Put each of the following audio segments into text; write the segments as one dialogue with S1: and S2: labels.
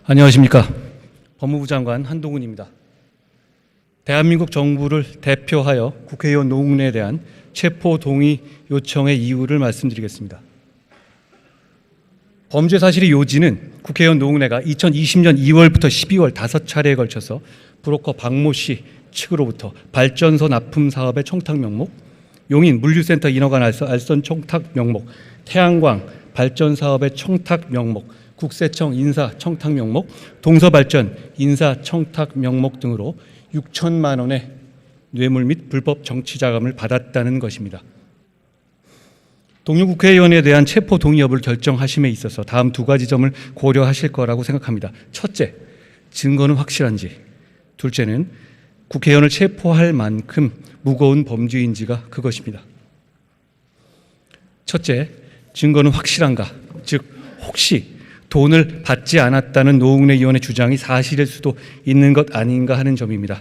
S1: 안녕하십니까. 법무부 장관 한동훈입니다. 대한민국 정부를 대표하여 국회의원 노웅래에 대한 체포 동의 요청의 이유를 말씀드리겠습니다. 범죄 사실의 요지는 국회의원 노웅래가 2020년 2월부터 12월 5차례에 걸쳐서 브로커 박모 씨 측으로부터 발전소 납품 사업의 청탁 명목, 용인 물류센터 인허가 알선 청탁 명목, 태양광 발전 사업의 청탁 명목, 국세청 인사 청탁 명목, 동서발전 인사 청탁 명목 등으로 6천만 원의 뇌물 및 불법 정치 자금을 받았다는 것입니다. 동료 국회의원에 대한 체포 동의 여부를 결정하심에 있어서 다음 두 가지 점을 고려하실 거라고 생각합니다. 첫째, 증거는 확실한지. 둘째는 국회의원을 체포할 만큼 무거운 범죄인지가 그것입니다. 첫째, 증거는 확실한가? 즉, 혹시 돈을 받지 않았다는 노웅래 의원의 주장이 사실일 수도 있는 것 아닌가 하는 점입니다.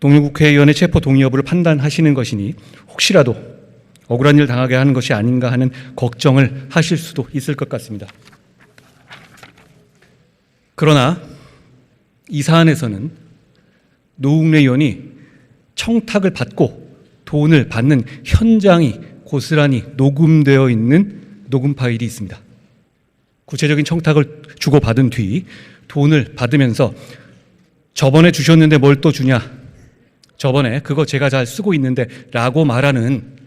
S1: 동료 국회의원의 체포 동의 여부를 판단하시는 것이니 혹시라도 억울한 일 당하게 하는 것이 아닌가 하는 걱정을 하실 수도 있을 것 같습니다. 그러나 이 사안에서는 노웅래 의원이 청탁을 받고 돈을 받는 현장이 고스란히 녹음되어 있는 녹음 파일이 있습니다. 구체적인 청탁을 주고받은 뒤 돈을 받으면서 저번에 주셨는데 뭘 또 주냐, 저번에 그거 제가 잘 쓰고 있는데 라고 말하는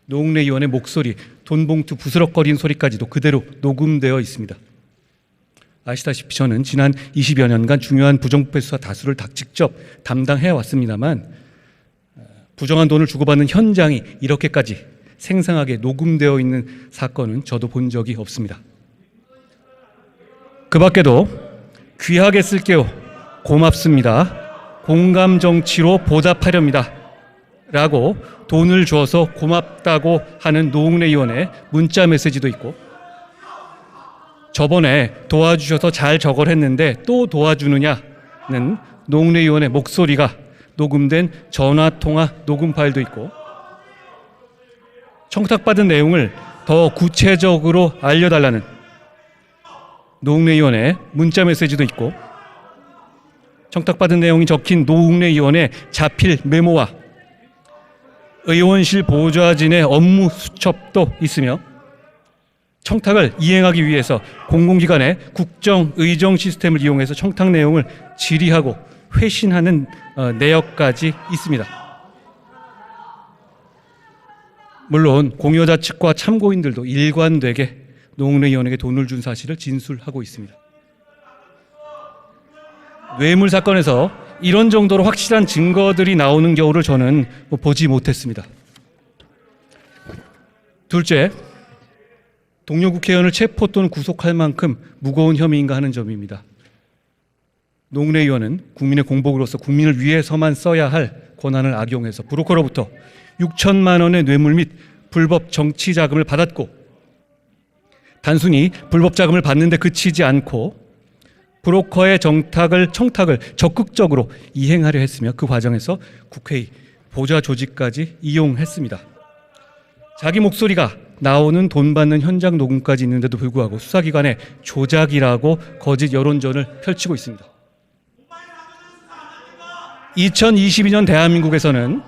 S1: 노웅래 의원의 목소리, 돈봉투 부스럭거리는 소리까지도 그대로 녹음되어 있습니다. 아시다시피 저는 지난 20여 년간 중요한 부정부패 수사 다수를 직접 담당해 왔습니다만 부정한 돈을 주고받는 현장이 이렇게까지 생생하게 녹음되어 있는 사건은 저도 본 적이 없습니다. 그 밖에도 귀하게 쓸게요, 고맙습니다, 공감 정치로 보답하렵니다 라고 돈을 줘서 고맙다고 하는 노웅래 의원의 문자 메시지도 있고, 저번에 도와주셔서 잘 저걸 했는데 또 도와주느냐는 노웅래 의원의 목소리가 녹음된 전화통화 녹음 파일도 있고, 청탁받은 내용을 더 구체적으로 알려달라는 노웅래 의원의 문자 메시지도 있고, 청탁받은 내용이 적힌 노웅래 의원의 자필 메모와 의원실 보좌진의 업무 수첩도 있으며, 청탁을 이행하기 위해서 공공기관의 국정의정 시스템을 이용해서 청탁 내용을 질의하고 회신하는 내역까지 있습니다. 물론 공여자 측과 참고인들도 일관되게 노웅래 의원에게 돈을 준 사실을 진술하고 있습니다. 뇌물 사건에서 이런 정도로 확실한 증거들이 나오는 경우를 저는 보지 못했습니다. 둘째, 동료 국회의원을 체포 또는 구속할 만큼 무거운 혐의인가 하는 점입니다. 노웅래 의원은 국민의 공복으로서 국민을 위해서만 써야 할 권한을 악용해서 브로커로부터 6천만 원의 뇌물 및 불법 정치 자금을 받았고, 단순히 불법 자금을 받는데 그치지 않고 브로커의 청탁을 적극적으로 이행하려 했으며 그 과정에서 국회의 보좌 조직까지 이용했습니다. 자기 목소리가 나오는 돈 받는 현장 녹음까지 있는데도 불구하고 수사기관의 조작이라고 거짓 여론전을 펼치고 있습니다. 2022년 대한민국에서는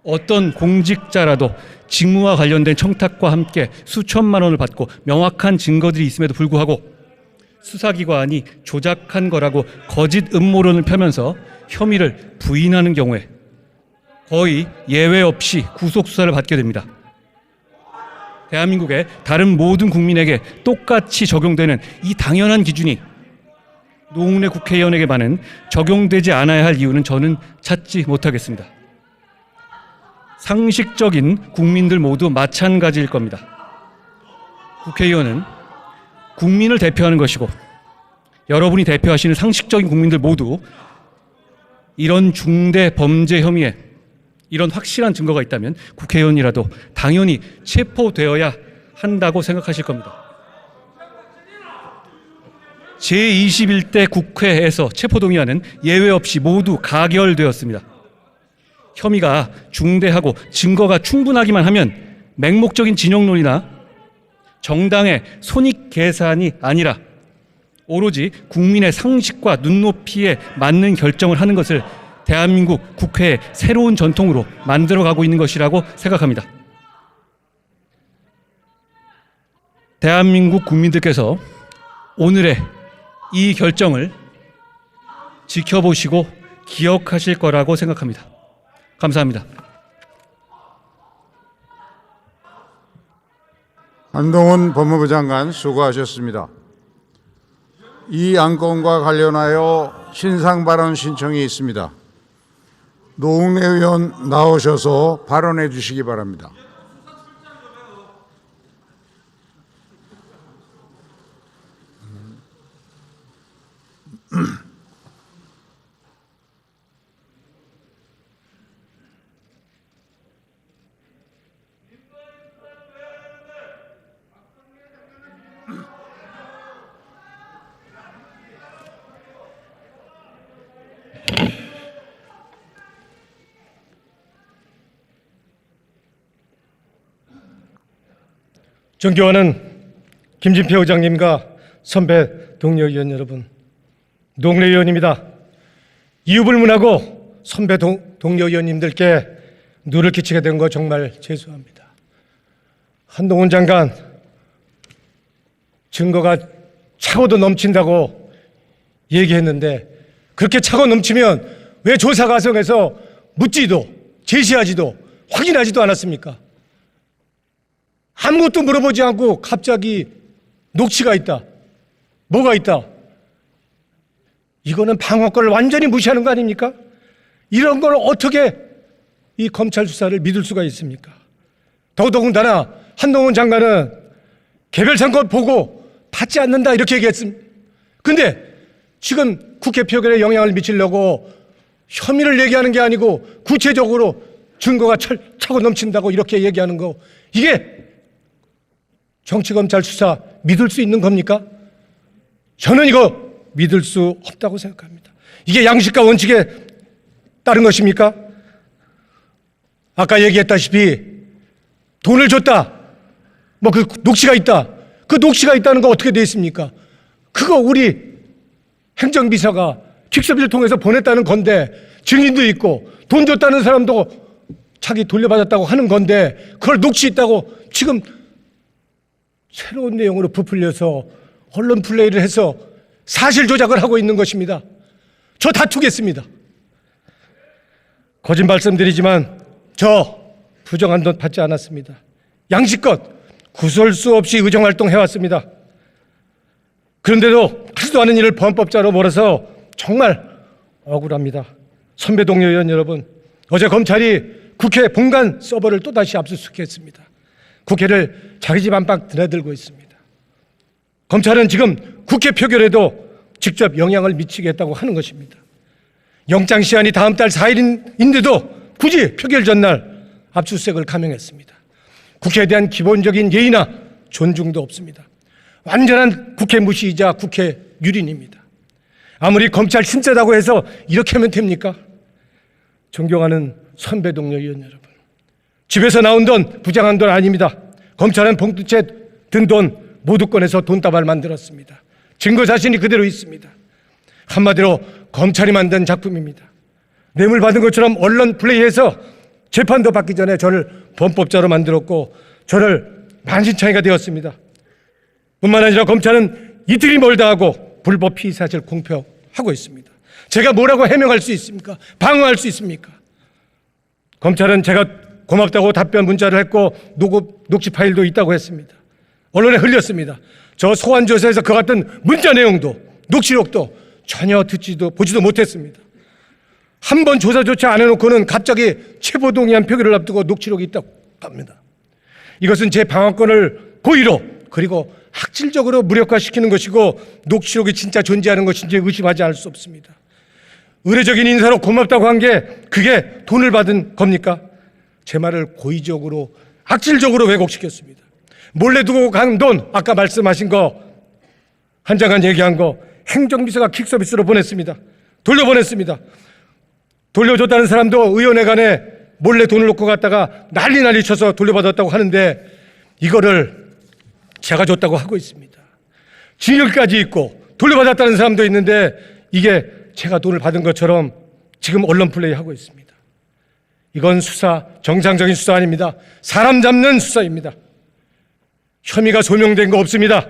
S1: 어떤 공직자라도 직무와 관련된 청탁과 함께 수천만 원을 받고 명확한 증거들이 있음에도 불구하고 수사기관이 조작한 거라고 거짓 음모론을 펴면서 혐의를 부인하는 경우에 거의 예외 없이 구속수사를 받게 됩니다. 대한민국의 다른 모든 국민에게 똑같이 적용되는 이 당연한 기준이 노웅래 국회의원에게만은 적용되지 않아야 할 이유는 저는 찾지 못하겠습니다. 상식적인 국민들 모두 마찬가지일 겁니다. 국회의원은 국민을 대표하는 것이고, 여러분이 대표하시는 상식적인 국민들 모두 이런 중대 범죄 혐의에 이런 확실한 증거가 있다면 국회의원이라도 당연히 체포되어야 한다고 생각하실 겁니다. 제21대 국회에서 체포동의안은 예외 없이 모두 가결되었습니다. 혐의가 중대하고 증거가 충분하기만 하면 맹목적인 진영론이나 정당의 손익 계산이 아니라 오로지 국민의 상식과 눈높이에 맞는 결정을 하는 것을 대한민국 국회의 새로운 전통으로 만들어가고 있는 것이라고 생각합니다. 대한민국 국민들께서 오늘의 이 결정을 지켜보시고 기억하실 거라고 생각합니다. 감사합니다.
S2: 한동훈 법무부 장관 수고하셨습니다. 이 안건과 관련하여 신상 발언 신청이 있습니다. 노웅래 의원 나오셔서 발언해 주시기 바랍니다.
S3: 존경하는 김진표 의장님과 선배 동료 의원 여러분, 노웅래 의원입니다. 이유불문하고 선배 동료 의원님들께 누를 끼치게 된 거 정말 죄송합니다. 한동훈 장관, 증거가 차고도 넘친다고 얘기했는데 그렇게 차고 넘치면 왜 조사 과정에서 묻지도 제시하지도 확인하지도 않았습니까? 아무것도 물어보지 않고 갑자기 녹취가 있다, 뭐가 있다, 이거는 방어권을 완전히 무시하는 거 아닙니까? 이런 걸 어떻게 이 검찰 수사를 믿을 수가 있습니까? 더더군다나 한동훈 장관은 개별 사건 보고 받지 않는다 이렇게 얘기했습니다. 근데 지금 국회 표결에 영향을 미치려고 혐의를 얘기하는 게 아니고 구체적으로 증거가 차고 넘친다고 이렇게 얘기하는 거, 이게 정치검찰 수사 믿을 수 있는 겁니까? 저는 이거 믿을 수 없다고 생각합니다. 이게 양식과 원칙에 따른 것입니까? 아까 얘기했다시피 돈을 줬다, 뭐 그 녹취가 있다, 그 녹취가 있다는 거 어떻게 돼 있습니까? 그거 우리 행정비서가 퀵서비를 통해서 보냈다는 건데 증인도 있고 돈 줬다는 사람도 자기 돌려받았다고 하는 건데 그걸 녹취 있다고 지금 새로운 내용으로 부풀려서 언론 플레이를 해서 사실 조작을 하고 있는 것입니다. 저 다투겠습니다. 거짓 말씀드리지만 저 부정한 돈 받지 않았습니다. 양식껏 구설수 없이 의정활동 해왔습니다. 그런데도 하지도 않은 일을 범법자로 몰아서 정말 억울합니다. 선배 동료 의원 여러분, 어제 검찰이 국회 본관 서버를 또다시 압수수색했습니다. 국회를 자기 집 안방 드나들고 있습니다. 검찰은 지금 국회 표결에도 직접 영향을 미치겠다고 하는 것입니다. 영장 시한이 다음 달 4일인데도 굳이 표결 전날 압수수색을 감행했습니다. 국회에 대한 기본적인 예의나 존중도 없습니다. 완전한 국회 무시이자 국회 유린입니다. 아무리 검찰 신세다고 해서 이렇게 하면 됩니까? 존경하는 선배 동료 의원 여러분, 집에서 나온 돈 부정한 돈 아닙니다. 검찰은 봉투채 든 돈 모두 꺼내서 돈다발 만들었습니다. 증거 자신이 그대로 있습니다. 한마디로 검찰이 만든 작품입니다. 뇌물 받은 것처럼 언론 플레이해서 재판도 받기 전에 저를 범법자로 만들었고 저를 만신창이가 되었습니다. 뿐만 아니라 검찰은 이틀이 멀다 하고 불법 피의 사실 공표하고 있습니다. 제가 뭐라고 해명할 수 있습니까? 방어할 수 있습니까? 검찰은 제가 고맙다고 답변 문자를 했고 녹취 파일도 있다고 했습니다. 언론에 흘렸습니다. 저 소환조사에서 그 같은 문자 내용도 녹취록도 전혀 듣지도 보지도 못했습니다. 한 번 조사조차 안 해놓고는 갑자기 체포동의안 표결을 앞두고 녹취록이 있다고 합니다. 이것은 제 방어권을 고의로 그리고 학질적으로 무력화시키는 것이고 녹취록이 진짜 존재하는 것인지 의심하지 않을 수 없습니다. 의례적인 인사로 고맙다고 한 게 그게 돈을 받은 겁니까? 제 말을 고의적으로 악질적으로 왜곡시켰습니다. 몰래 두고 간 돈, 아까 말씀하신 거 한 장관 얘기한 거 행정비서가 킥서비스로 보냈습니다. 돌려보냈습니다. 돌려줬다는 사람도 의원회관에 몰래 돈을 놓고 갔다가 난리 쳐서 돌려받았다고 하는데 이거를 제가 줬다고 하고 있습니다. 징역까지 있고 돌려받았다는 사람도 있는데 이게 제가 돈을 받은 것처럼 지금 언론 플레이하고 있습니다. 이건 수사, 정상적인 수사 아닙니다. 사람 잡는 수사입니다. 혐의가 소명된 거 없습니다.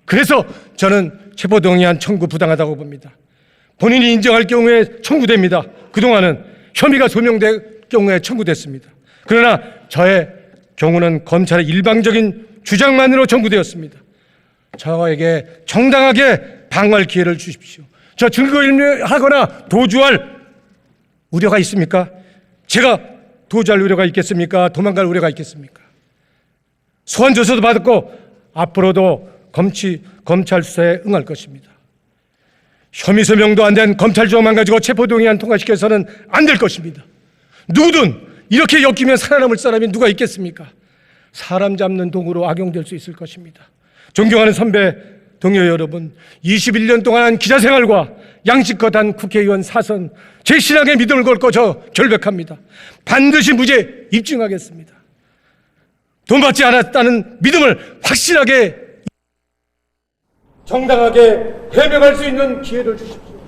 S3: 그래서 저는 체포동의안 청구 부당하다고 봅니다. 본인이 인정할 경우에 청구됩니다. 그동안은 혐의가 소명될 경우에 청구됐습니다. 그러나 저의 경우는 검찰의 일방적인 주장만으로 청구되었습니다. 저에게 정당하게 방어할 기회를 주십시오. 저 증거인멸하거나 도주할 우려가 있습니까? 제가 도주할 우려가 있겠습니까? 도망갈 우려가 있겠습니까? 소환 조서도 받았고 앞으로도 검찰 수사에 응할 것입니다. 혐의 소명도 안 된 검찰 조항만 가지고 체포동의안 통과시켜서는 안 될 것입니다. 누구든 이렇게 엮이면 살아남을 사람이 누가 있겠습니까? 사람 잡는 도구로 악용될 수 있을 것입니다. 존경하는 선배 동료 여러분, 21년 동안 한 기자 생활과 양식껏 한 국회의원 사선, 제 신앙에 믿음을 걸고 저 결백합니다. 반드시 무죄 입증하겠습니다. 돈 받지 않았다는 믿음을 확실하게 정당하게 해명할 수 있는 기회를 주십시오.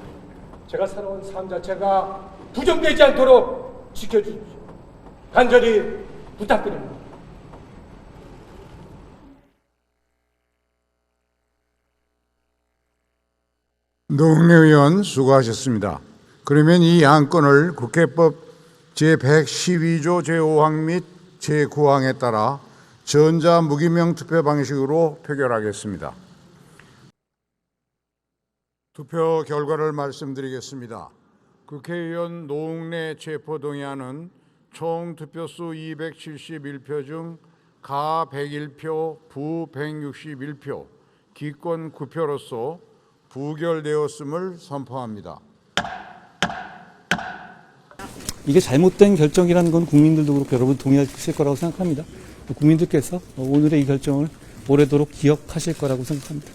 S3: 제가 살아온 삶 자체가 부정되지 않도록 지켜주십시오. 간절히 부탁드립니다.
S2: 노웅래 의원 수고하셨습니다. 그러면 이 안건을 국회법 제112조 제5항 및 제9항에 따라 전자 무기명 투표 방식으로 표결하겠습니다. 투표 결과를 말씀드리겠습니다. 국회의원 노웅래 체포동의안은 총 투표수 271표 중 가 101표, 부 161표, 기권 9표로서 부결되었음을 선포합니다.
S1: 이게 잘못된 결정이라는 건 국민들도 그렇고 여러분 동의하실 거라고 생각합니다. 국민들께서 오늘의 이 결정을 오래도록 기억하실 거라고 생각합니다.